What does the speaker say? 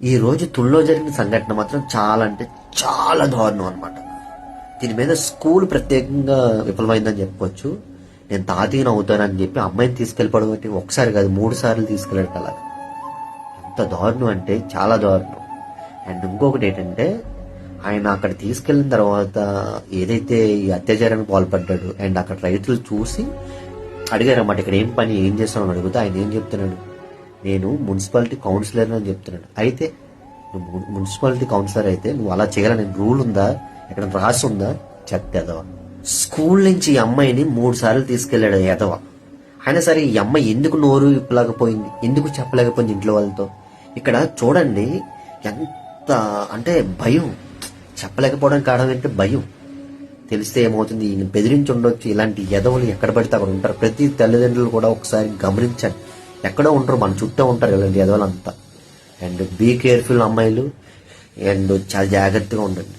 ఈ రోజు తుల్లో జరిగిన సంఘటన మాత్రం చాలా అంటే చాలా దారుణం అనమాట. దీని మీద స్కూల్ ప్రత్యేకంగా విఫలమైందని చెప్పొచ్చు. నేను తాతయ్యను అవుతానని చెప్పి అమ్మాయిని తీసుకెళ్ళిపోవడం అంటే ఒకసారి కాదు 3 సార్లు తీసుకెళ్ళాడు అలా. ఎంత దారుణం అంటే చాలా దారుణం. అండ్ ఇంకొకటి ఏంటంటే ఆయన అక్కడ తీసుకెళ్లిన తర్వాత ఏదైతే ఈ అత్యాచారానికి పాల్పడ్డాడు అండ్ అక్కడ రైతులు చూసి అడిగారు అన్నమాట, ఇక్కడ ఏం పని ఏం చేస్తామని అడిగితే ఆయన ఏం చెప్తున్నాడు, నేను మున్సిపాలిటీ కౌన్సిలర్ అని చెప్తున్నాడు. అయితే నువ్వు మున్సిపాలిటీ కౌన్సిలర్ అయితే నువ్వు అలా చేయాలని రూల్ ఉందా, ఎక్కడ రాసి ఉందా? చెత్త ఎదవ. స్కూల్ నుంచి ఈ అమ్మాయిని 3 సార్లు తీసుకెళ్లాడు ఎదవ. అయినా సరే ఈ అమ్మాయి ఎందుకు నోరు ఇప్పలేకపోయింది, ఎందుకు చెప్పలేకపోయింది ఇంట్లో వాళ్ళతో? ఇక్కడ చూడండి ఎంత అంటే భయం, చెప్పలేకపోవడానికి కారణం ఏంటంటే భయం. తెలిస్తే ఏమవుతుంది, ఈయన బెదిరించి ఉండొచ్చు. ఇలాంటి ఎదవలు ఎక్కడ పడితే అక్కడ ఉంటారు. ప్రతి తల్లిదండ్రులు కూడా ఒకసారి గమనించండి, ఎక్కడో ఉంటారు, మన చుట్టూ ఉంటారు ఇలాంటి ఎదవలంతా. అండ్ బీ కేర్ఫుల్ అమ్మాయిలు, అండ్ చాలా జాగ్రత్తగా ఉండండి.